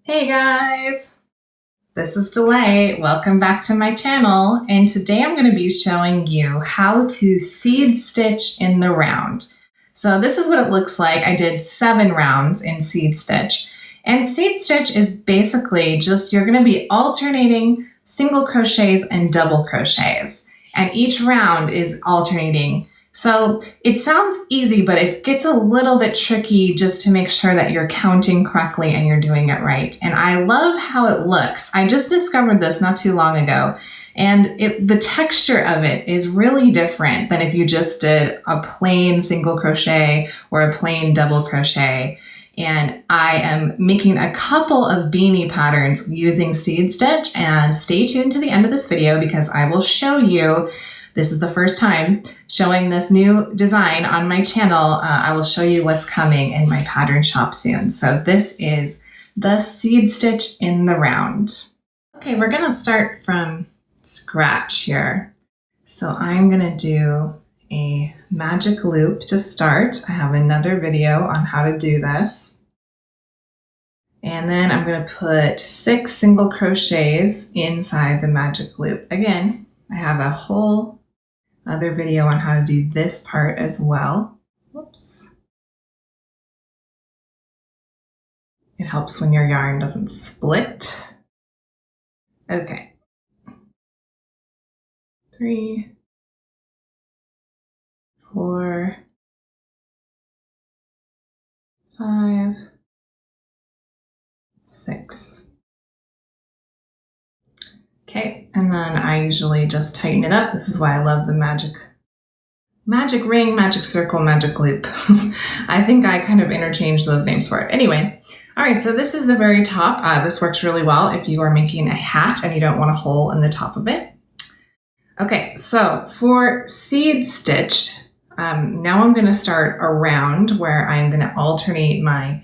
Hey guys, this is Delay. Welcome back to my channel, and today I'm going to be showing you how to seed stitch in the round. So this is what it looks like. I did 7 rounds in seed stitch, and seed stitch is basically just you're going to be alternating single crochets and double crochets, and each round is alternating. So it sounds easy, but it gets a little bit tricky just to make sure that you're counting correctly and you're doing it right. And I love how it looks. I just discovered this not too long ago, and the texture of it is really different than if you just did a plain single crochet or a plain double crochet. And I am making a couple of beanie patterns using seed stitch, and stay tuned to the end of this video because I will show you. This is the first time showing this new design on my channel. I will show you what's coming in my pattern shop soon. So this is the seed stitch in the round. Okay, we're gonna start from scratch here. So I'm gonna do a magic loop to start. I have another video on how to do this. And then I'm gonna put 6 single crochets inside the magic loop. Again, I have a whole other video on how to do this part as well. Whoops. It helps when your yarn doesn't split. Okay. 3, 4, 5, 6. Okay, and then I usually just tighten it up. This is why I love the magic ring, magic circle, magic loop. I think I kind of interchanged those names for it. Anyway, all right, so this is the very top. This works really well if you are making a hat and you don't want a hole in the top of it. Okay, so for seed stitch, now I'm going to start a round where I'm going to alternate my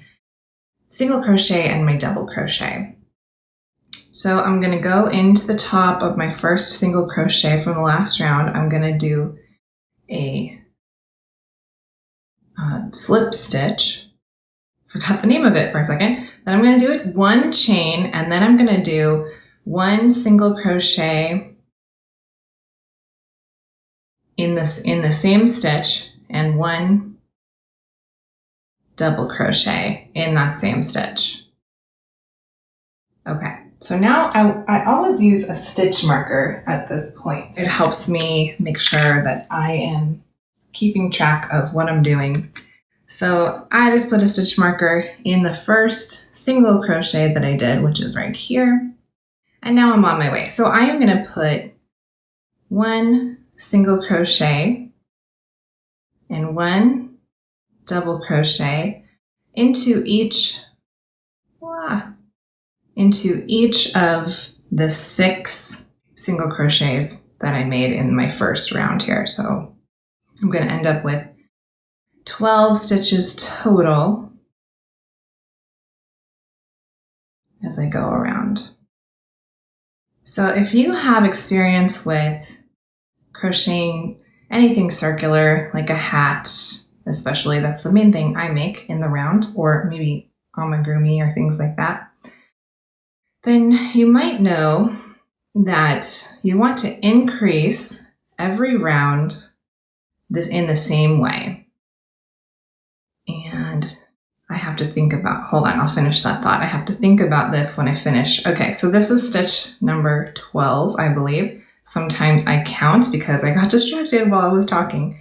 single crochet and my double crochet. So I'm going to go into the top of my first single crochet from the last round. I'm going to do a slip stitch. Forgot the name of it for a second. Then I'm going to do it 1 chain, and then I'm going to do 1 single crochet in the same stitch and 1 double crochet in that same stitch. Okay. So now I always use a stitch marker at this point. It helps me make sure that I am keeping track of what I'm doing. So I just put a stitch marker in the first single crochet that I did, which is right here. And now I'm on my way. So I am going to put 1 single crochet and 1 double crochet into each of the 6 single crochets that I made in my first round here. So I'm going to end up with 12 stitches total as I go around. So if you have experience with crocheting anything circular, like a hat, especially, that's the main thing I make in the round, or maybe amigurumi or things like that, then you might know that you want to increase every round in the same way. And I have to think about, hold on, I'll finish that thought. I have to think about this when I finish. Okay, so this is stitch number 12, I believe. Sometimes I count because I got distracted while I was talking.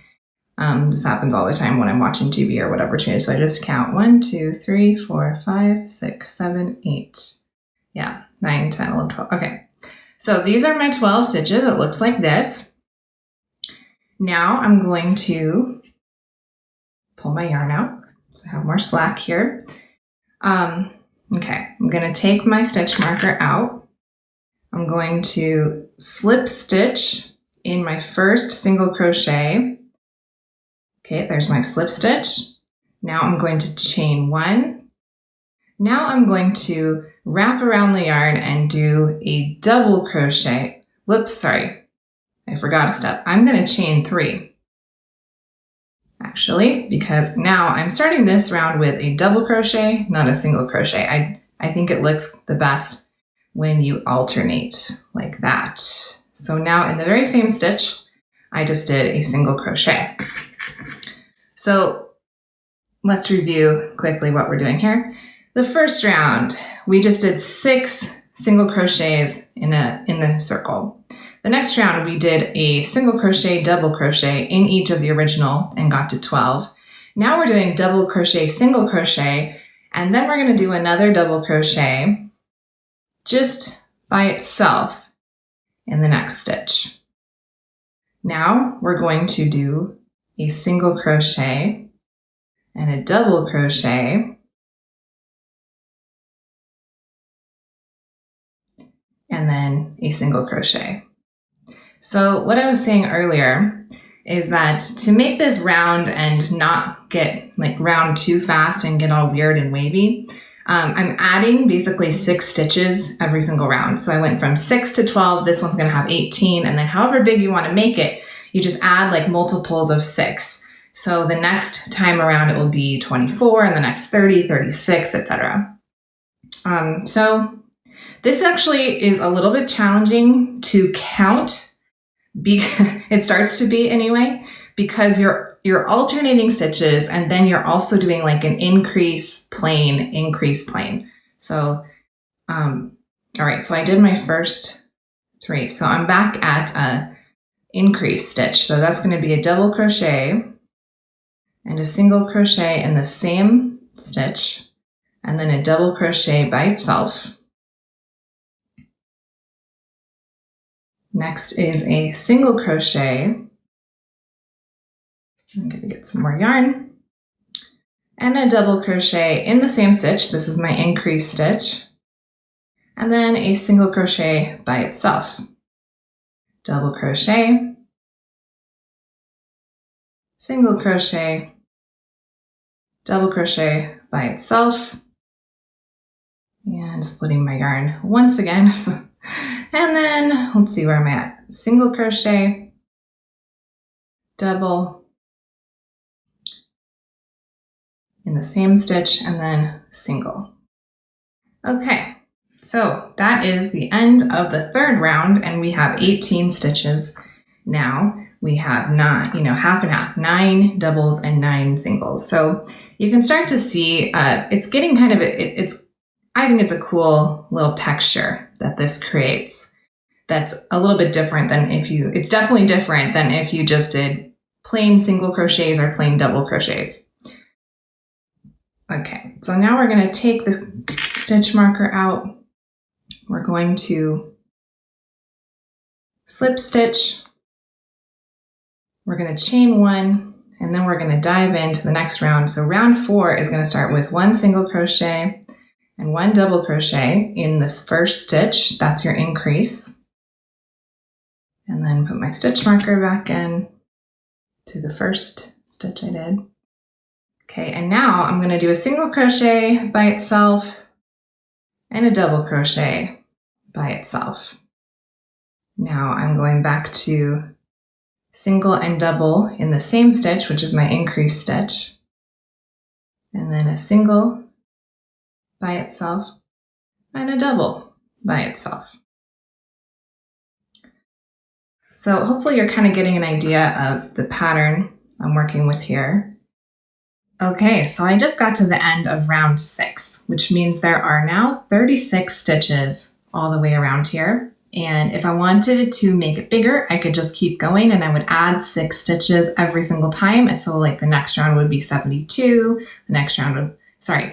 This happens all the time when I'm watching TV or whatever too. So I just count 1, 2, 3, 4, 5, 6, 7, 8. Yeah, 9, 10, 11, 12. Okay, so these are my 12 stitches. It looks like this. Now I'm going to pull my yarn out so I have more slack here. Okay, I'm going to take my stitch marker out. I'm going to slip stitch in my first single crochet. Okay, there's my slip stitch. Now I'm going to chain 1. Now I'm going to wrap around the yarn and do a double crochet. Whoops, sorry, I forgot a step. I'm going to chain 3. Actually, because now I'm starting this round with a double crochet, not a single crochet. I I think it looks the best when you alternate like that. So now in the very same stitch, I just did a single crochet. So let's review quickly what we're doing here. The first round, we just did 6 single crochets in the circle. The next round, we did a single crochet, double crochet in each of the original and got to 12. Now we're doing double crochet, single crochet, and then we're going to do another double crochet just by itself in the next stitch. Now we're going to do a single crochet and a double crochet, and then a single crochet. So what I was saying earlier is that to make this round and not get like round too fast and get all weird and wavy, I'm adding basically 6 stitches every single round. So I went from 6 to 12, this one's gonna have 18, and then however big you wanna make it, you just add like multiples of 6. So the next time around it will be 24, and the next 30, 36, etc. So this actually is a little bit challenging to count. It starts to be anyway, because you're alternating stitches and then you're also doing like an increase plain. So, all right, so I did my first 3. So I'm back at a increase stitch. So that's going to be a double crochet and a single crochet in the same stitch, and then a double crochet by itself. Next is a single crochet. I'm going to get some more yarn. And a double crochet in the same stitch. This is my increase stitch. And then a single crochet by itself. Double crochet, single crochet, double crochet by itself. And splitting my yarn once again. And then let's see, where am I at? Single crochet, double in the same stitch, and then single. Okay, so that is the end of the third round, and we have 18 stitches now. We have half and half, 9 doubles and 9 singles. So you can start to see it's getting kind of I think it's a cool little texture that this creates. That's a little bit different than it's definitely different than if you just did plain single crochets or plain double crochets. Okay, so now we're going to take the stitch marker out. We're going to slip stitch. We're going to chain 1, and then we're going to dive into the next round. So round 4 is going to start with 1 single crochet and 1 double crochet in this first stitch. That's your increase. And then put my stitch marker back in to the first stitch I did. Okay, and now I'm going to do a single crochet by itself and a double crochet by itself. Now I'm going back to single and double in the same stitch, which is my increase stitch, and then a single by itself and a double by itself. So hopefully you're kind of getting an idea of the pattern I'm working with here. Okay, so I just got to the end of round 6, which means there are now 36 stitches all the way around here. And if I wanted to make it bigger, I could just keep going and I would add 6 stitches every single time. And so like the next round would be 72, the next round would,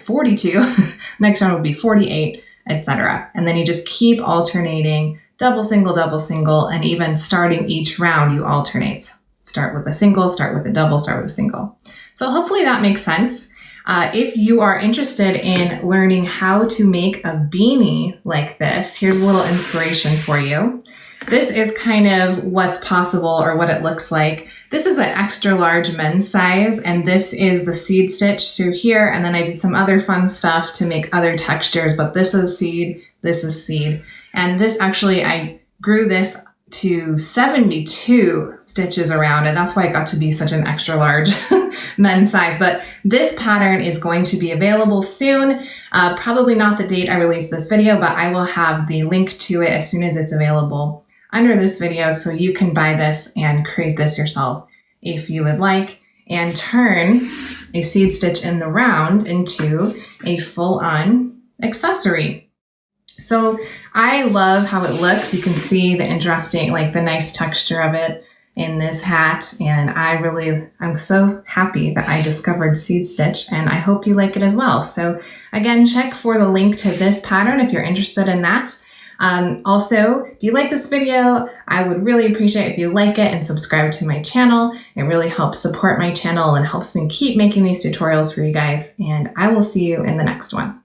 42, next round would be 48, etc. And then you just keep alternating double, single, and even starting each round you alternate. Start with a single, start with a double, start with a single. So hopefully that makes sense. If you are interested in learning how to make a beanie like this, here's a little inspiration for you. This is kind of what's possible or what it looks like. This is an extra large men's size, and this is the seed stitch through here. And then I did some other fun stuff to make other textures, but this is seed, this is seed. And this actually, I grew this to 72 stitches around, and that's why it got to be such an extra large men's size. But this pattern is going to be available soon. Probably not the date I release this video, but I will have the link to it as soon as it's available under this video, so you can buy this and create this yourself if you would like, and turn a seed stitch in the round into a full-on accessory. So I love how it looks. You can see the interesting, like the nice texture of it in this hat. And I'm so happy that I discovered seed stitch, and I hope you like it as well. So again, check for the link to this pattern if you're interested in that. Also, if you like this video, I would really appreciate if you like it and subscribe to my channel. It really helps support my channel and helps me keep making these tutorials for you guys. And I will see you in the next one.